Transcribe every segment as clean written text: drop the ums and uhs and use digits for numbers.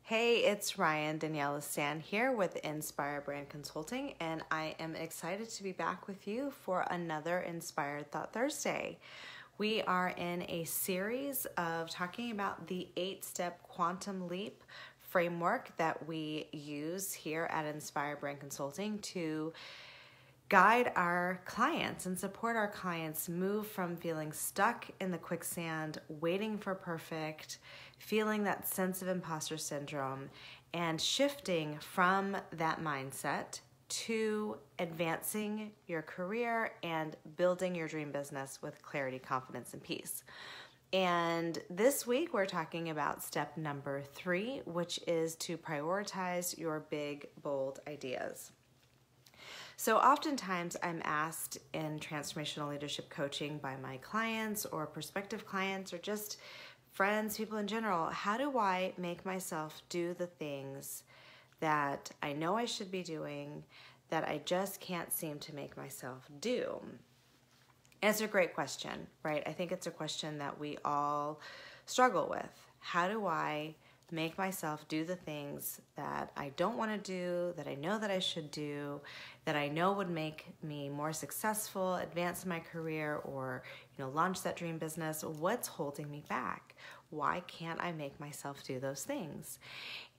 Hey, it's Ryane, Danielle, LeCesne here with Inspire Brand Consulting, and I am excited to be back with you for another Inspired Thought Thursday. We are in a series of talking about the 8-step quantum leap framework that we use here at Inspire Brand Consulting to guide our clients and support our clients move from feeling stuck in the quicksand, waiting for perfect, feeling that sense of imposter syndrome, and shifting from that mindset to advancing your career and building your dream business with clarity, confidence, and peace. And this week we're talking about step number 3, which is to prioritize your big, bold ideas. So oftentimes I'm asked in transformational leadership coaching by my clients or prospective clients or just friends, people in general, how do I make myself do the things that I know I should be doing that I just can't seem to make myself do? And it's a great question, right? I think it's a question that we all struggle with. How do I make myself do the things that I don't want to do, that I know that I should do, that I know would make me more successful, advance my career, or launch that dream business? What's holding me back? Why can't I make myself do those things?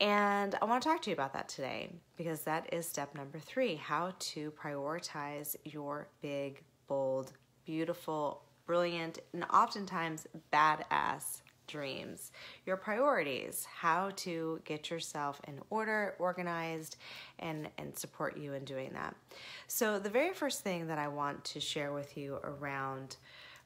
And I want to talk to you about that today because that is step number 3, how to prioritize your big, bold, beautiful, brilliant, and oftentimes badass dreams, your priorities, how to get yourself in order, organized, and support you in doing that. So the very first thing that I want to share with you around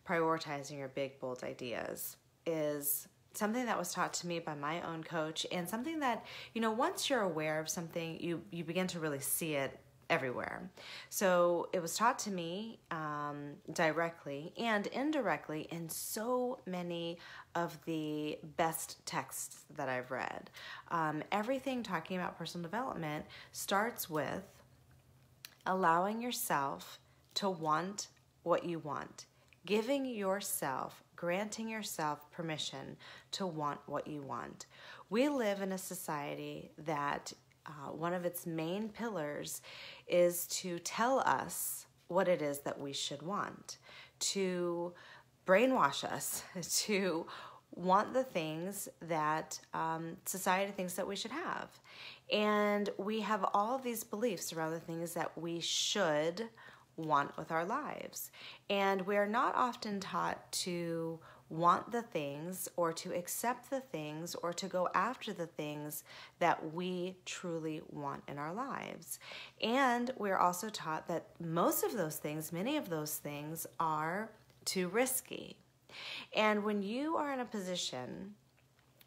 prioritizing your big, bold ideas is something that was taught to me by my own coach, and something that, once you're aware of something, you begin to really see it everywhere. So it was taught to me directly and indirectly in so many of the best texts that I've read. Everything talking about personal development starts with allowing yourself to want what you want, granting yourself permission to want what you want. We live in a society that one of its main pillars is to tell us what it is that we should want, to brainwash us, to want the things that society thinks that we should have. And we have all of these beliefs around the things that we should want with our lives. And we are not often taught to want the things or to accept the things or to go after the things that we truly want in our lives. And we're also taught that many of those things are too risky. And when you are in a position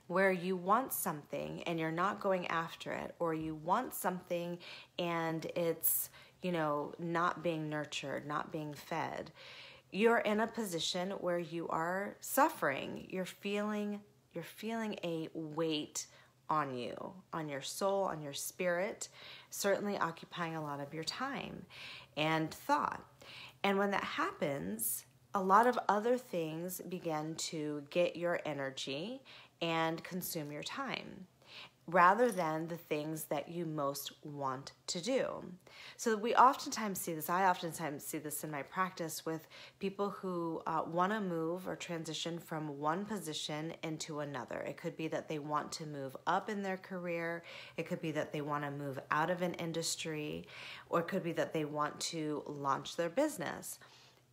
where you want something and you're not going after it, or you want something and it's, not being nurtured, not being fed, you're in a position where you are suffering. You're feeling a weight on you, on your soul, on your spirit, certainly occupying a lot of your time and thought. And when that happens, a lot of other things begin to get your energy and consume your time, rather than the things that you most want to do. So we oftentimes see this, I oftentimes see this in my practice with people who want to move or transition from one position into another. It could be that they want to move up in their career. It could be that they want to move out of an industry, or it could be that they want to launch their business.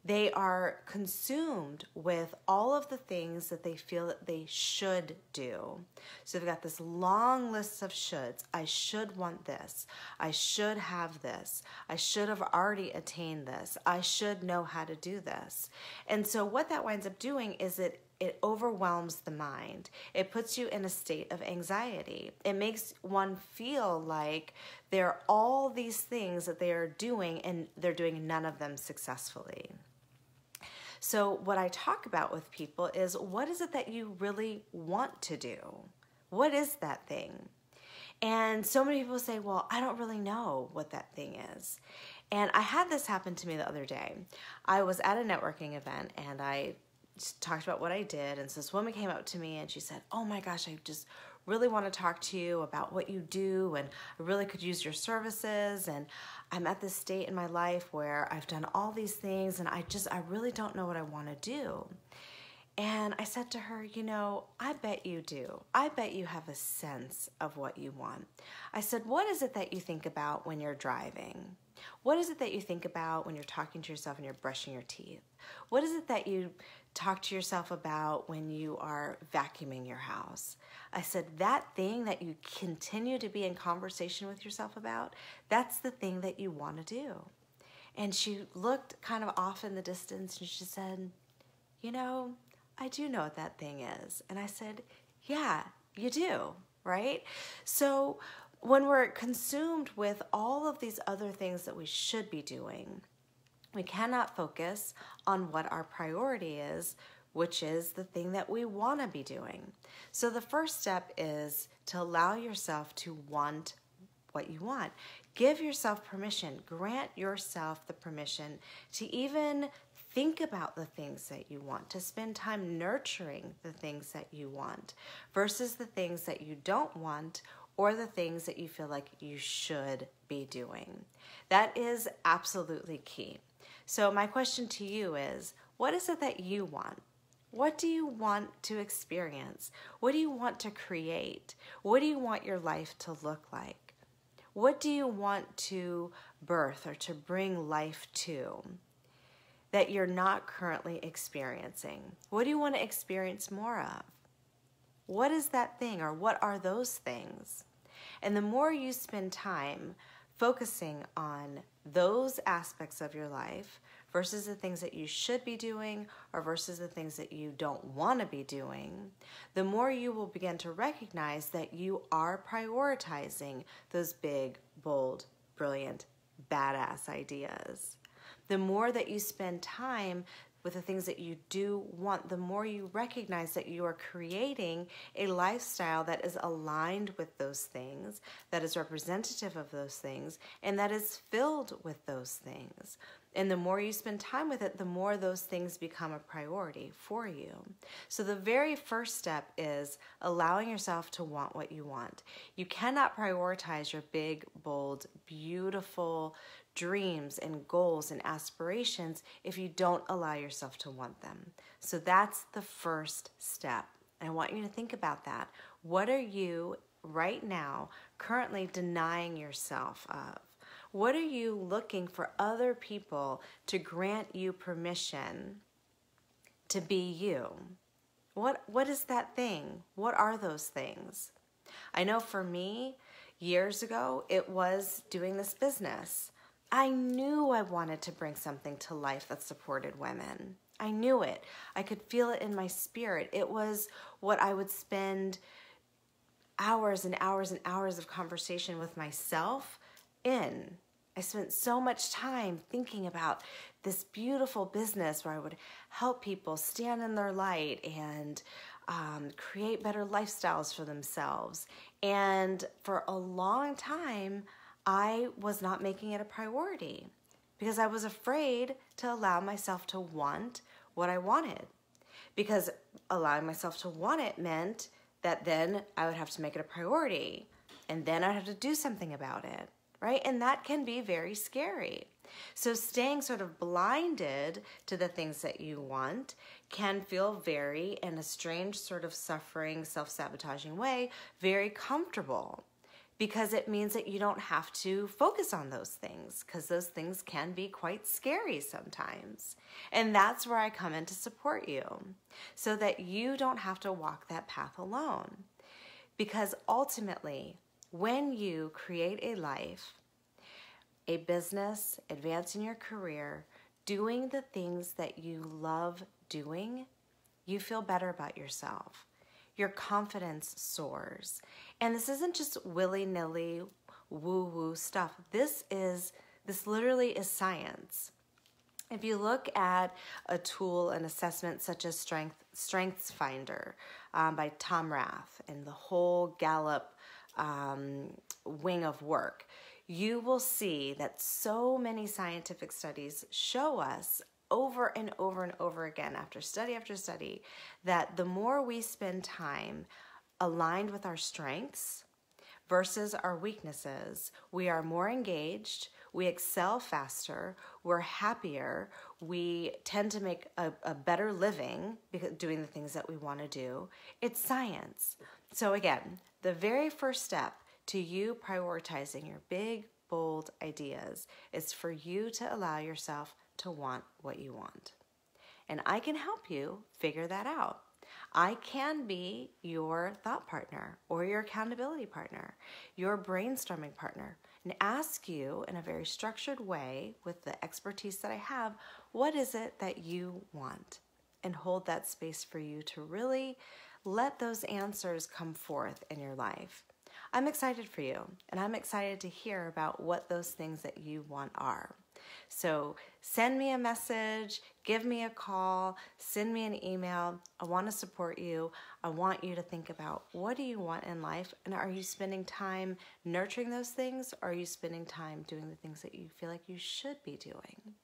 They are consumed with all of the things that they feel that they should do. So they've got this long list of shoulds. I should want this. I should have this. I should have already attained this. I should know how to do this. And so what that winds up doing is it overwhelms the mind. It puts you in a state of anxiety. It makes one feel like there are all these things that they are doing and they're doing none of them successfully. So what I talk about with people is, what is it that you really want to do? What is that thing? And so many people say, well, I don't really know what that thing is. And I had this happen to me the other day. I was at a networking event and I talked about what I did. And so this woman came up to me and she said, oh my gosh, I just really want to talk to you about what you do, and I really could use your services, and I'm at this state in my life where I've done all these things and I really don't know what I want to do. And I said to her, you know, I bet you do. I bet you have a sense of what you want. I said, what is it that you think about when you're driving? What is it that you think about when you're talking to yourself and you're brushing your teeth? What is it that you talk to yourself about when you are vacuuming your house? I said, that thing that you continue to be in conversation with yourself about, that's the thing that you want to do. And she looked kind of off in the distance and she said, you know, I do know what that thing is. And I said, yeah, you do, right? So when we're consumed with all of these other things that we should be doing, we cannot focus on what our priority is, which is the thing that we want to be doing. So the first step is to allow yourself to want what you want. Give yourself permission. Grant yourself the permission to even think about the things that you want, to spend time nurturing the things that you want versus the things that you don't want or the things that you feel like you should be doing. That is absolutely key. So my question to you is, what is it that you want? What do you want to experience? What do you want to create? What do you want your life to look like? What do you want to birth or to bring life to that you're not currently experiencing? What do you want to experience more of? What is that thing, or what are those things? And the more you spend time focusing on those aspects of your life versus the things that you should be doing or versus the things that you don't want to be doing, the more you will begin to recognize that you are prioritizing those big, bold, brilliant, badass ideas. The more that you spend time with the things that you do want, the more you recognize that you are creating a lifestyle that is aligned with those things, that is representative of those things, and that is filled with those things. And the more you spend time with it, the more those things become a priority for you. So the very first step is allowing yourself to want what you want. You cannot prioritize your big, bold, beautiful dreams and goals and aspirations if you don't allow yourself to want them. So that's the first step. And I want you to think about that. What are you right now currently denying yourself of? What are you looking for other people to grant you permission to be you? What is that thing? What are those things? I know for me, years ago, it was doing this business. I knew I wanted to bring something to life that supported women. I knew it. I could feel it in my spirit. It was what I would spend hours and hours and hours of conversation with myself in. I spent so much time thinking about this beautiful business where I would help people stand in their light and create better lifestyles for themselves. And for a long time, I was not making it a priority because I was afraid to allow myself to want what I wanted. Because allowing myself to want it meant that then I would have to make it a priority and then I'd have to do something about it, right? And that can be very scary. So staying sort of blinded to the things that you want can feel very, in a strange sort of suffering, self-sabotaging way, very comfortable. Because it means that you don't have to focus on those things, because those things can be quite scary sometimes. And that's where I come in to support you, so that you don't have to walk that path alone. Because ultimately, when you create a life, a business, advancing your career, doing the things that you love doing, you feel better about yourself. Your confidence soars. And this isn't just willy-nilly woo-woo stuff. This literally is science. If you look at a tool, an assessment such as Strengths Finder by Tom Rath and the whole Gallup wing of work, you will see that so many scientific studies show us over and over and over again, after study, that the more we spend time aligned with our strengths versus our weaknesses, we are more engaged, we excel faster, we're happier, we tend to make a better living because doing the things that we want to do. It's science. So again, the very first step to you prioritizing your big, bold ideas is for you to allow yourself to want what you want. And I can help you figure that out. I can be your thought partner or your accountability partner, your brainstorming partner, and ask you in a very structured way with the expertise that I have, what is it that you want? And hold that space for you to really let those answers come forth in your life. I'm excited for you, and I'm excited to hear about what those things that you want are. So send me a message, give me a call, send me an email. I want to support you. I want you to think about, what do you want in life, and are you spending time nurturing those things, or are you spending time doing the things that you feel like you should be doing?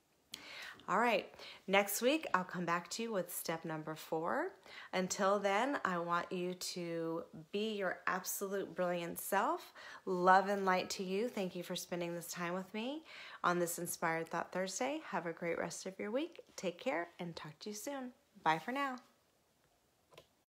All right, next week I'll come back to you with step number 4. Until then, I want you to be your absolute brilliant self. Love and light to you. Thank you for spending this time with me on this Inspired Thought Thursday. Have a great rest of your week. Take care and talk to you soon. Bye for now.